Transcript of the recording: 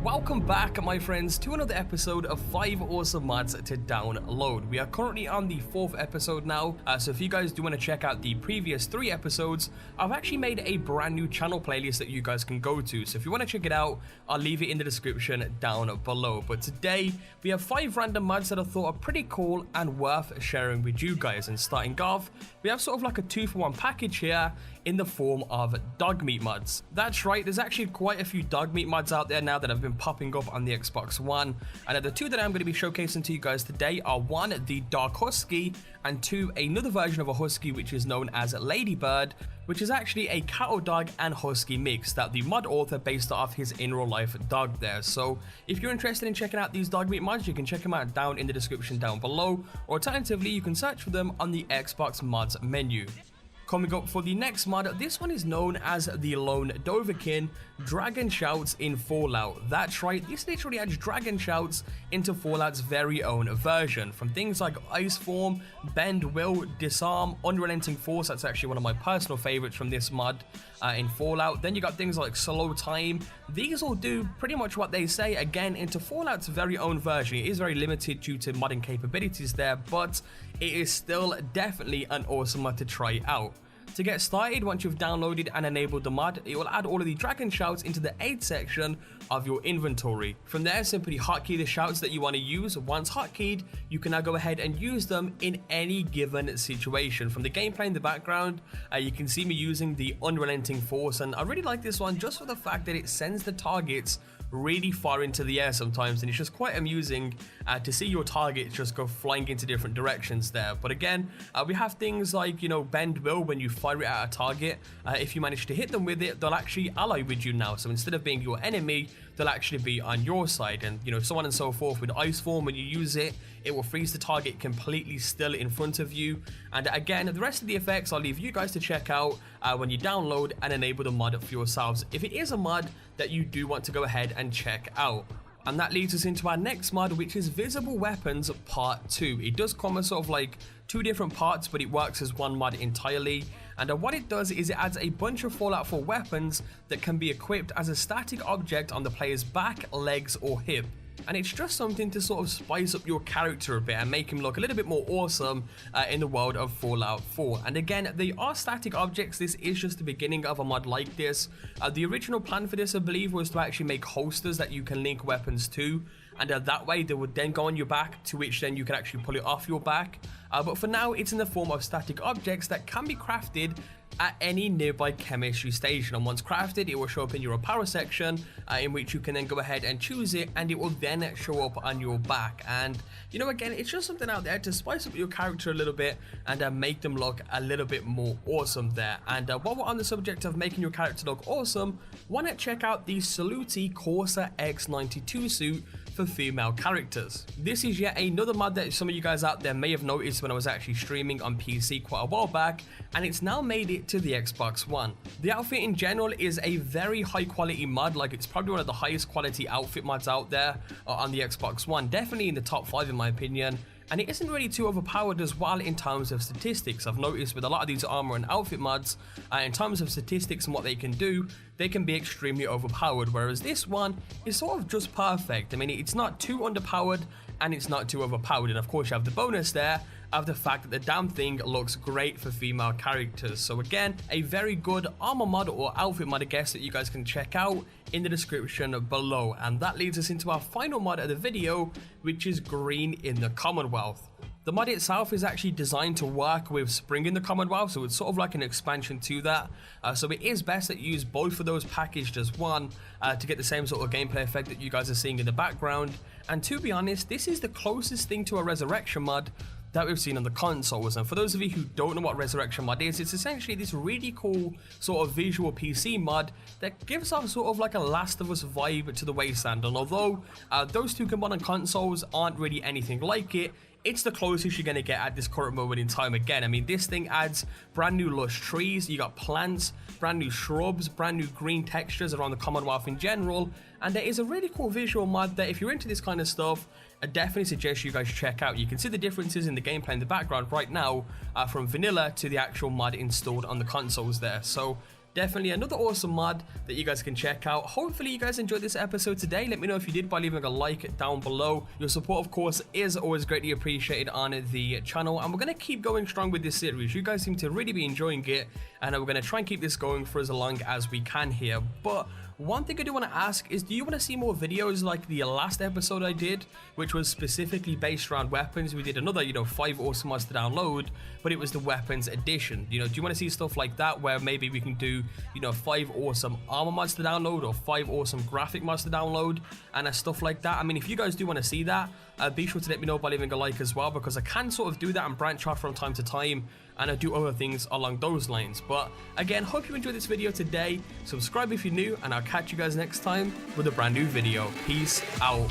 Welcome back, my friends, to another episode of 5 awesome mods to download. We are currently on the 4th episode now, so if you guys do want to check out the previous 3 episodes, I've actually made a brand new channel playlist that you guys can go to. So if you want to check it out, I'll leave it in the description down below. But today, we have 5 random mods that I thought are pretty cool and worth sharing with you guys. And starting off, we have sort of like a 2-for-1 package here in the form of Dogmeat mods. That's right, there's actually quite a few Dogmeat mods out there now that have been popping up on the Xbox One, and the 2 that I'm going to be showcasing to you guys today are 1, the Dark Husky, and 2, another version of a husky which is known as Ladybird, which is actually a cattle dog and husky mix that the mod author based off his in real life dog there. So if you're interested in checking out these Dogmeat mods, you can check them out down in the description down below, or alternatively you can search for them on the Xbox mods menu. Coming up for the next mod, this one is known as the Lone Dovakin Dragon Shouts in Fallout. That's right, this literally adds Dragon Shouts into Fallout's very own version. From things like Ice Form, Bend Will, Disarm, Unrelenting Force, that's actually one of my personal favorites from this mod in Fallout. Then you got things like Slow Time. These all do pretty much what they say, again, into Fallout's very own version. It is very limited due to modding capabilities there, but it is still definitely an awesome mod to try out. To get started, once you've downloaded and enabled the mod, it will add all of the Dragon Shouts into the aid section of your inventory. From there, simply hotkey the shouts that you want to use. Once hotkeyed, you can now go ahead and use them in any given situation. From the gameplay in the background, you can see me using the Unrelenting Force, and I really like this one just for the fact that it sends the targets really far into the air sometimes, and it's just quite amusing to see your targets just go flying into different directions there. But again, we have things like, you know, Bend Will. When you fire it at a target, if you manage to hit them with it, they'll actually ally with you now. So instead of being your enemy, they'll actually be on your side, and you know, so on and so forth. With Ice Form, when you use it, it will freeze the target completely still in front of you. And again, the rest of the effects I'll leave you guys to check out when you download and enable the mod for yourselves, if it is a mod that you do want to go ahead and check out. And that leads us into our next mod, which is Visible Weapons Part 2. It does come as sort of like 2 different parts, but it works as one mod entirely. And what it does is it adds a bunch of Fallout 4 weapons that can be equipped as a static object on the player's back, legs, or hip. And it's just something to sort of spice up your character a bit and make him look a little bit more awesome in the world of Fallout 4. And again, they are static objects. This is just the beginning of a mod like this. The original plan for this, I believe, was to actually make holsters that you can link weapons to, and that way they would then go on your back, to which then you can actually pull it off your back. But for now, it's in the form of static objects that can be crafted at any nearby chemistry station, and once crafted, it will show up in your apparel section, in which you can then go ahead and choose it, and it will then show up on your back. And you know, again, it's just something out there to spice up your character a little bit and make them look a little bit more awesome there. And while we're on the subject of making your character look awesome, why not check out the Soluti Corsa X92 suit for female characters. This is yet another mod that some of you guys out there may have noticed when I was actually streaming on PC quite a while back, and it's now made it to the Xbox One. The outfit in general is a very high quality mod, like it's probably one of the highest quality outfit mods out there on the Xbox One, definitely in the top 5 in my opinion. And it isn't really too overpowered as well in terms of statistics. I've noticed with a lot of these armor and outfit mods, in terms of statistics and what they can do, they can be extremely overpowered, whereas this one is sort of just perfect. I mean, it's not too underpowered and it's not too overpowered, and of course you have the bonus there of the fact that the damn thing looks great for female characters. So again, a very good armor mod or outfit mod, I guess, that you guys can check out in the description below. And that leads us into our final mod of the video, which is Green in the Commonwealth. The mod itself is actually designed to work with Spring in the Commonwealth, so it's sort of like an expansion to that. So it is best that you use both of those packaged as one to get the same sort of gameplay effect that you guys are seeing in the background. And to be honest, this is the closest thing to a Resurrection mod that we've seen on the consoles. And for those of you who don't know what Resurrection mod is, it's essentially this really cool sort of visual PC mod that gives off sort of like a Last of Us vibe to the Wasteland. And although those two combined on consoles aren't really anything like it, it's the closest you're going to get at this current moment in time. Again, I mean, this thing adds brand new lush trees, you got plants, brand new shrubs, brand new green textures around the Commonwealth in general, and there is a really cool visual mod that if you're into this kind of stuff, I definitely suggest you guys check out. You can see the differences in the gameplay in the background right now from vanilla to the actual mod installed on the consoles there. So definitely another awesome mod that you guys can check out. Hopefully you guys enjoyed this episode today. Let me know if you did by leaving a like down below. Your support, of course, is always greatly appreciated on the channel, and we're going to keep going strong with this series. You guys seem to really be enjoying it, and we're going to try and keep this going for as long as we can here. But one thing I do want to ask is, do you want to see more videos like the last episode I did, which was specifically based around weapons? We did another, 5 awesome mods to download, but it was the weapons edition. Do you want to see stuff like that, where maybe we can do, 5 awesome armor mods to download, or 5 awesome graphic mods to download, and stuff like that? I mean, if you guys do want to see that, be sure to let me know by leaving a like as well, because I can sort of do that and branch out from time to time, and I do other things along those lines. But again, hope you enjoyed this video today. Subscribe if you're new, and I'll catch you guys next time with a brand new video. Peace out.